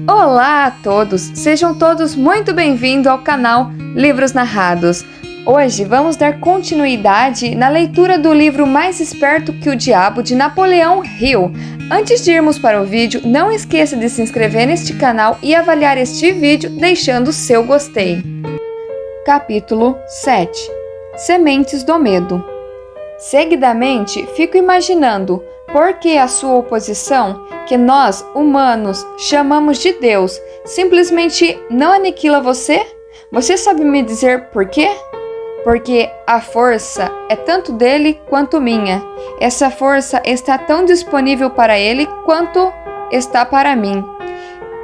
Olá a todos! Sejam todos muito bem-vindos ao canal Livros Narrados. Hoje vamos dar continuidade na leitura do livro Mais Esperto que o Diabo, de Napoleão Hill. Antes de irmos para o vídeo, não esqueça de se inscrever neste canal e avaliar este vídeo deixando seu gostei. Capítulo 7 Sementes do Medo. Seguidamente, fico imaginando por que a sua oposição, que nós, humanos, chamamos de Deus, simplesmente não aniquila você? Você sabe me dizer por quê? Porque a força é tanto dele quanto minha. Essa força está tão disponível para ele quanto está para mim.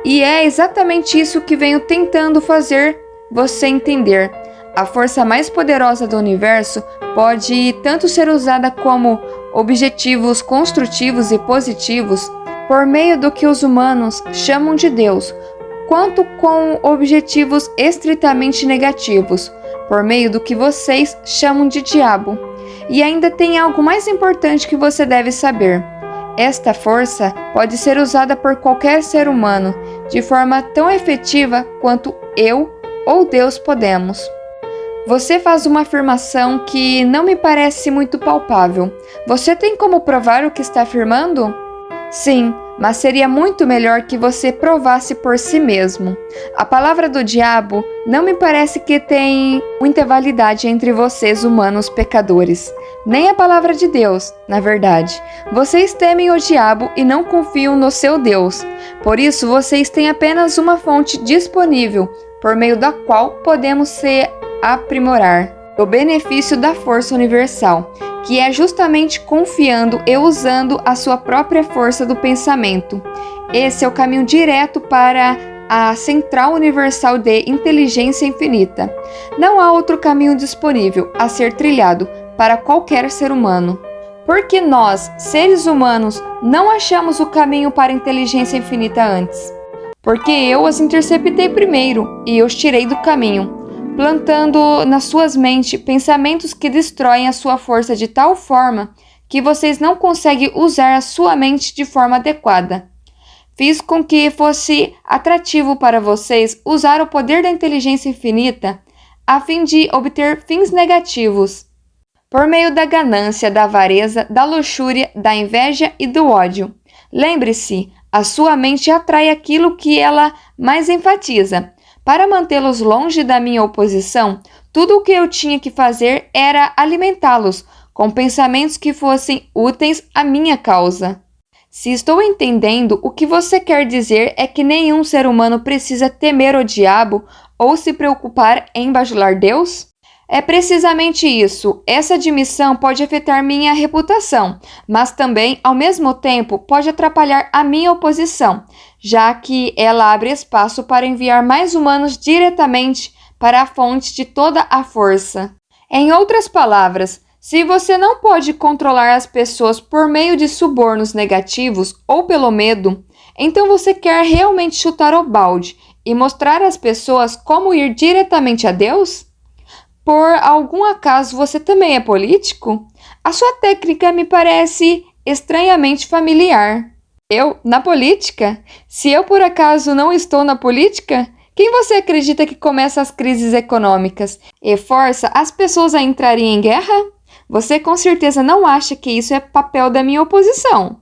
E é exatamente isso que venho tentando fazer você entender. A força mais poderosa do universo pode tanto ser usada como objetivos construtivos e positivos, por meio do que os humanos chamam de Deus, quanto com objetivos estritamente negativos, por meio do que vocês chamam de diabo. E ainda tem algo mais importante que você deve saber. Esta força pode ser usada por qualquer ser humano, de forma tão efetiva quanto eu ou Deus podemos. Você faz uma afirmação que não me parece muito palpável. Você tem como provar o que está afirmando? Sim, mas seria muito melhor que você provasse por si mesmo. A palavra do diabo não me parece que tem muita validade entre vocês humanos pecadores. Nem a palavra de Deus, na verdade. Vocês temem o diabo e não confiam no seu Deus. Por isso, vocês têm apenas uma fonte disponível, por meio da qual podemos se aprimorar o benefício da força universal, que é justamente confiando e usando a sua própria força do pensamento. Esse é o caminho direto para a central universal de inteligência infinita. Não há outro caminho disponível a ser trilhado para qualquer ser humano. Porque nós, seres humanos, não achamos o caminho para a inteligência infinita antes? Porque eu as interceptei primeiro e os tirei do caminho, plantando nas suas mentes pensamentos que destroem a sua força de tal forma que vocês não conseguem usar a sua mente de forma adequada. Fiz com que fosse atrativo para vocês usar o poder da inteligência infinita a fim de obter fins negativos, por meio da ganância, da avareza, da luxúria, da inveja e do ódio. Lembre-se, a sua mente atrai aquilo que ela mais enfatiza. Para mantê-los longe da minha oposição, tudo o que eu tinha que fazer era alimentá-los com pensamentos que fossem úteis à minha causa. Se estou entendendo, o que você quer dizer é que nenhum ser humano precisa temer o diabo ou se preocupar em bajular Deus? É precisamente isso. Essa admissão pode afetar minha reputação, mas também, ao mesmo tempo, pode atrapalhar a minha oposição, já que ela abre espaço para enviar mais humanos diretamente para a fonte de toda a força. Em outras palavras, se você não pode controlar as pessoas por meio de subornos negativos ou pelo medo, então você quer realmente chutar o balde e mostrar às pessoas como ir diretamente a Deus? Por algum acaso você também é político? A sua técnica me parece estranhamente familiar. Eu, na política? Se eu por acaso não estou na política, quem você acredita que começa as crises econômicas e força as pessoas a entrarem em guerra? Você com certeza não acha que isso é papel da minha oposição.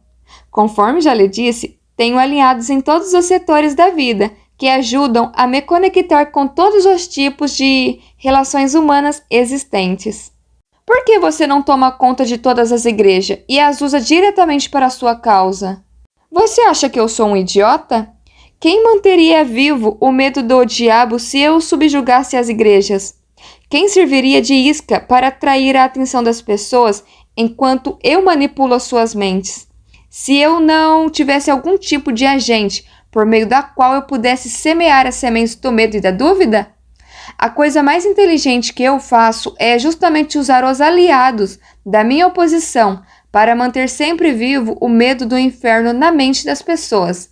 Conforme já lhe disse, tenho aliados em todos os setores da vida que ajudam a me conectar com todos os tipos de relações humanas existentes. Por que você não toma conta de todas as igrejas e as usa diretamente para a sua causa? Você acha que eu sou um idiota? Quem manteria vivo o medo do diabo se eu subjugasse as igrejas? Quem serviria de isca para atrair a atenção das pessoas enquanto eu manipulo as suas mentes? Se eu não tivesse algum tipo de agente por meio da qual eu pudesse semear as sementes do medo e da dúvida? A coisa mais inteligente que eu faço é justamente usar os aliados da minha oposição para manter sempre vivo o medo do inferno na mente das pessoas.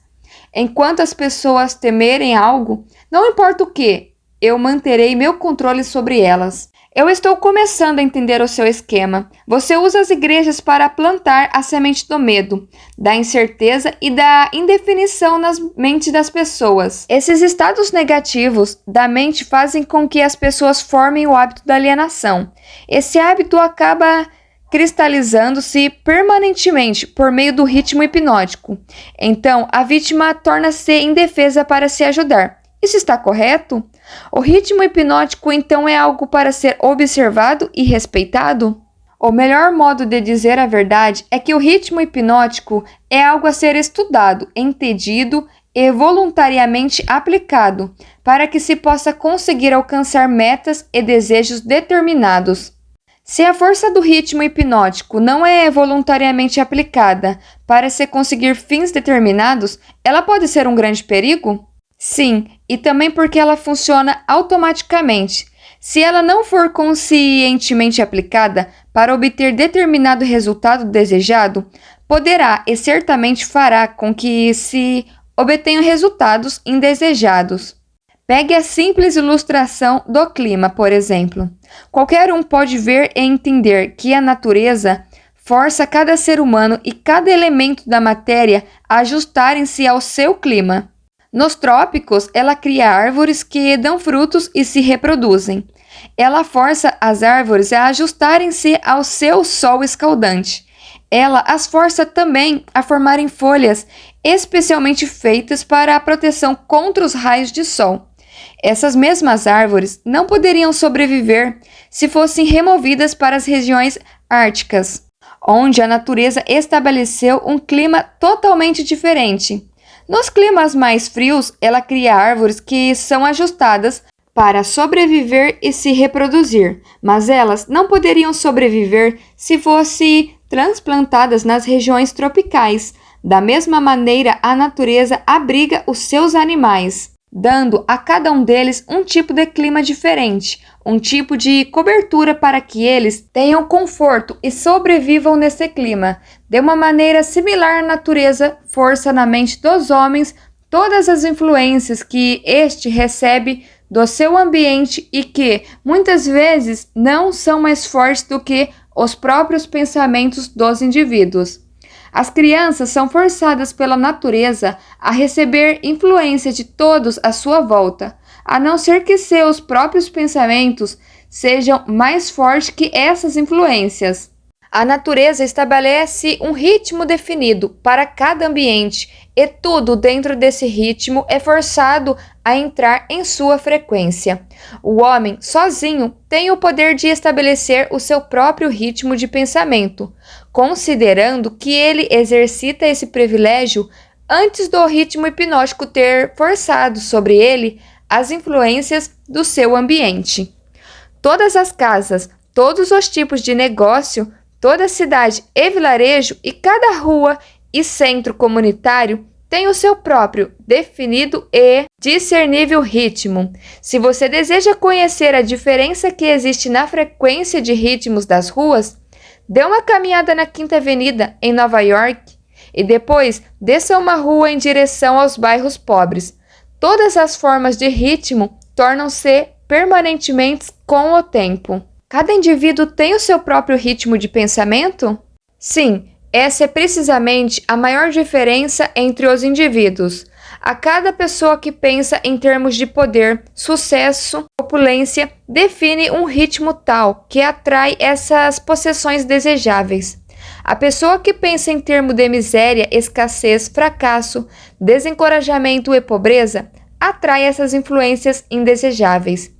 Enquanto as pessoas temerem algo, não importa o que, eu manterei meu controle sobre elas. Eu estou começando a entender o seu esquema. Você usa as igrejas para plantar a semente do medo, da incerteza e da indefinição nas mentes das pessoas. Esses estados negativos da mente fazem com que as pessoas formem o hábito da alienação. Esse hábito acaba cristalizando-se permanentemente por meio do ritmo hipnótico. Então, a vítima torna-se indefesa para se ajudar. Isso está correto? O ritmo hipnótico, então, é algo para ser observado e respeitado? O melhor modo de dizer a verdade é que o ritmo hipnótico é algo a ser estudado, entendido e voluntariamente aplicado, para que se possa conseguir alcançar metas e desejos determinados. Se a força do ritmo hipnótico não é voluntariamente aplicada para se conseguir fins determinados, ela pode ser um grande perigo? Sim, e também porque ela funciona automaticamente. Se ela não for conscientemente aplicada para obter determinado resultado desejado, poderá e certamente fará com que se obtenham resultados indesejados. Pegue a simples ilustração do clima, por exemplo. Qualquer um pode ver e entender que a natureza força cada ser humano e cada elemento da matéria a ajustarem-se ao seu clima. Nos trópicos, ela cria árvores que dão frutos e se reproduzem. Ela força as árvores a ajustarem-se ao seu sol escaldante. Ela as força também a formarem folhas especialmente feitas para a proteção contra os raios de sol. Essas mesmas árvores não poderiam sobreviver se fossem removidas para as regiões árticas, onde a natureza estabeleceu um clima totalmente diferente. Nos climas mais frios, ela cria árvores que são ajustadas para sobreviver e se reproduzir, mas elas não poderiam sobreviver se fossem transplantadas nas regiões tropicais. Da mesma maneira, a natureza abriga os seus animais, dando a cada um deles um tipo de clima diferente, um tipo de cobertura para que eles tenham conforto e sobrevivam nesse clima. De uma maneira similar, a natureza força na mente dos homens todas as influências que este recebe do seu ambiente e que, muitas vezes, não são mais fortes do que os próprios pensamentos dos indivíduos. As crianças são forçadas pela natureza a receber influência de todos à sua volta, a não ser que seus próprios pensamentos sejam mais fortes que essas influências. A natureza estabelece um ritmo definido para cada ambiente e tudo dentro desse ritmo é forçado a entrar em sua frequência. O homem, sozinho, tem o poder de estabelecer o seu próprio ritmo de pensamento, considerando que ele exercita esse privilégio antes do ritmo hipnótico ter forçado sobre ele as influências do seu ambiente. Todas as casas, todos os tipos de negócio, toda cidade e vilarejo e cada rua e centro comunitário tem o seu próprio definido e discernível ritmo. Se você deseja conhecer a diferença que existe na frequência de ritmos das ruas, dê uma caminhada na Quinta Avenida, em Nova York, e depois desça uma rua em direção aos bairros pobres. Todas as formas de ritmo tornam-se permanentemente com o tempo. Cada indivíduo tem o seu próprio ritmo de pensamento? Sim, essa é precisamente a maior diferença entre os indivíduos. A cada pessoa que pensa em termos de poder, sucesso, opulência, define um ritmo tal que atrai essas possessões desejáveis. A pessoa que pensa em termos de miséria, escassez, fracasso, desencorajamento e pobreza atrai essas influências indesejáveis.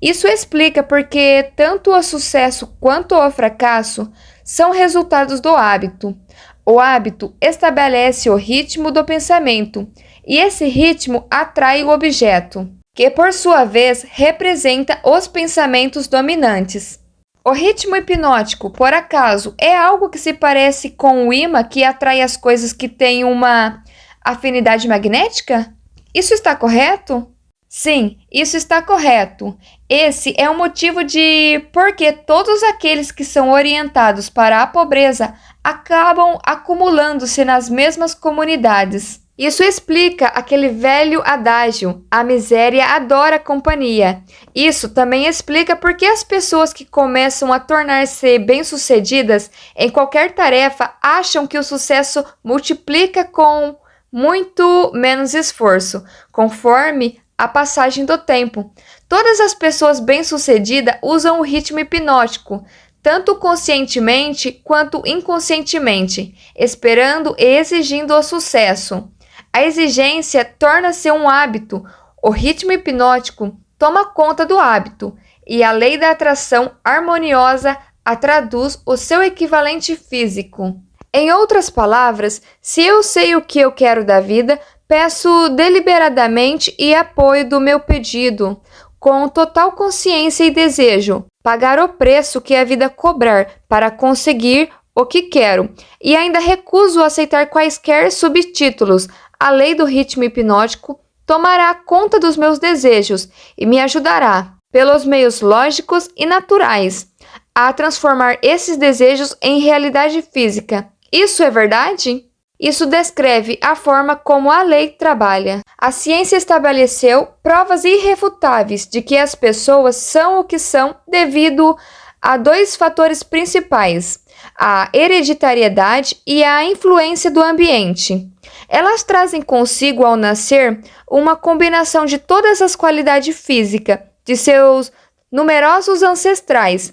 Isso explica porque tanto o sucesso quanto o fracasso são resultados do hábito. O hábito estabelece o ritmo do pensamento e esse ritmo atrai o objeto, que por sua vez representa os pensamentos dominantes. O ritmo hipnótico, por acaso, é algo que se parece com o ímã que atrai as coisas que têm uma afinidade magnética? Isso está correto? Sim, isso está correto. Esse é o motivo de porque todos aqueles que são orientados para a pobreza acabam acumulando-se nas mesmas comunidades. Isso explica aquele velho adágio: a miséria adora a companhia. Isso também explica por que as pessoas que começam a tornar-se bem-sucedidas em qualquer tarefa acham que o sucesso multiplica com muito menos esforço, conforme a passagem do tempo. Todas as pessoas bem-sucedidas usam o ritmo hipnótico, tanto conscientemente quanto inconscientemente, esperando e exigindo o sucesso. A exigência torna-se um hábito. O ritmo hipnótico toma conta do hábito e a lei da atração harmoniosa a traduz o seu equivalente físico. Em outras palavras, se eu sei o que eu quero da vida, peço deliberadamente e apoio do meu pedido, com total consciência e desejo, pagar o preço que a vida cobrar para conseguir o que quero, e ainda recuso aceitar quaisquer subtítulos. A lei do ritmo hipnótico tomará conta dos meus desejos e me ajudará, pelos meios lógicos e naturais, a transformar esses desejos em realidade física. Isso é verdade? Isso descreve a forma como a lei trabalha. A ciência estabeleceu provas irrefutáveis de que as pessoas são o que são devido a dois fatores principais: a hereditariedade e a influência do ambiente. Elas trazem consigo, ao nascer, uma combinação de todas as qualidades físicas de seus numerosos ancestrais.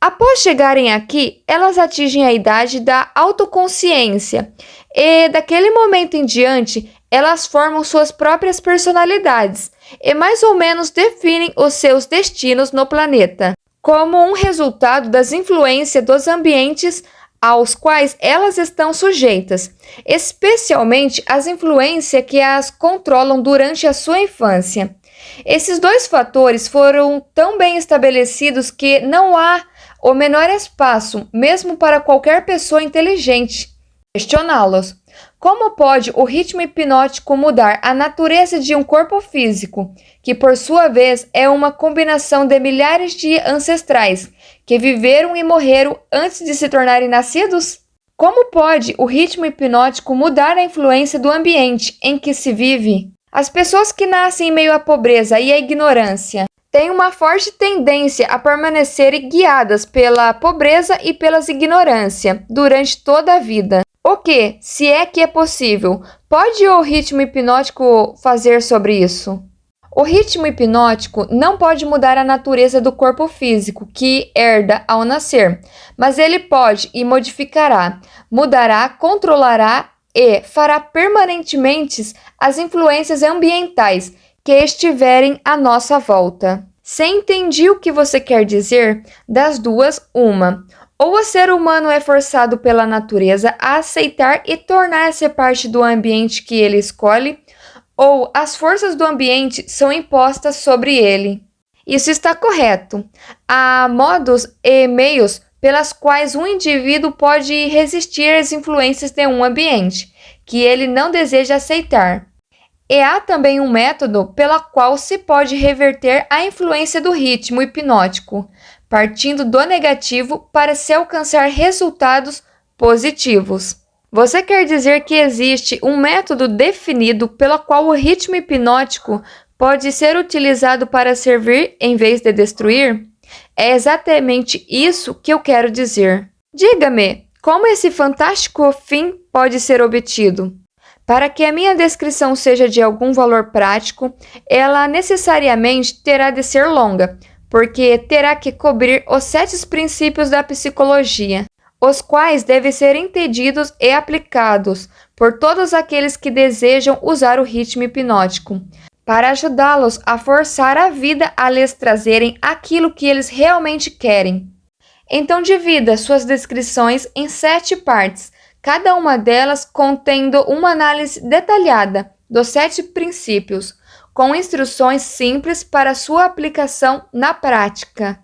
Após chegarem aqui, elas atingem a idade da autoconsciência e, daquele momento em diante, elas formam suas próprias personalidades e mais ou menos definem os seus destinos no planeta, como um resultado das influências dos ambientes aos quais elas estão sujeitas, especialmente as influências que as controlam durante a sua infância. Esses dois fatores foram tão bem estabelecidos que não há o menor espaço, mesmo para qualquer pessoa inteligente, questioná-los. Como pode o ritmo hipnótico mudar a natureza de um corpo físico, que por sua vez é uma combinação de milhares de ancestrais que viveram e morreram antes de se tornarem nascidos? Como pode o ritmo hipnótico mudar a influência do ambiente em que se vive? As pessoas que nascem em meio à pobreza e à ignorância têm uma forte tendência a permanecerem guiadas pela pobreza e pela ignorância durante toda a vida. O que, se é que é possível, pode o ritmo hipnótico fazer sobre isso? O ritmo hipnótico não pode mudar a natureza do corpo físico que herda ao nascer, mas ele pode e modificará, mudará, controlará e fará permanentemente as influências ambientais que estiverem à nossa volta. Se entendi o que você quer dizer, das duas, uma. Ou o ser humano é forçado pela natureza a aceitar e tornar-se parte do ambiente que ele escolhe, ou as forças do ambiente são impostas sobre ele. Isso está correto. Há modos e meios pelas quais um indivíduo pode resistir às influências de um ambiente que ele não deseja aceitar. E há também um método pela qual se pode reverter a influência do ritmo hipnótico, partindo do negativo para se alcançar resultados positivos. Você quer dizer que existe um método definido pelo qual o ritmo hipnótico pode ser utilizado para servir em vez de destruir? É exatamente isso que eu quero dizer. Diga-me, como esse fantástico fim pode ser obtido? Para que a minha descrição seja de algum valor prático, ela necessariamente terá de ser longa, porque terá que cobrir os 7 princípios da psicologia, os quais devem ser entendidos e aplicados por todos aqueles que desejam usar o ritmo hipnótico, para ajudá-los a forçar a vida a lhes trazerem aquilo que eles realmente querem. Então divida suas descrições em 7 partes, cada uma delas contendo uma análise detalhada dos 7 princípios, com instruções simples para sua aplicação na prática.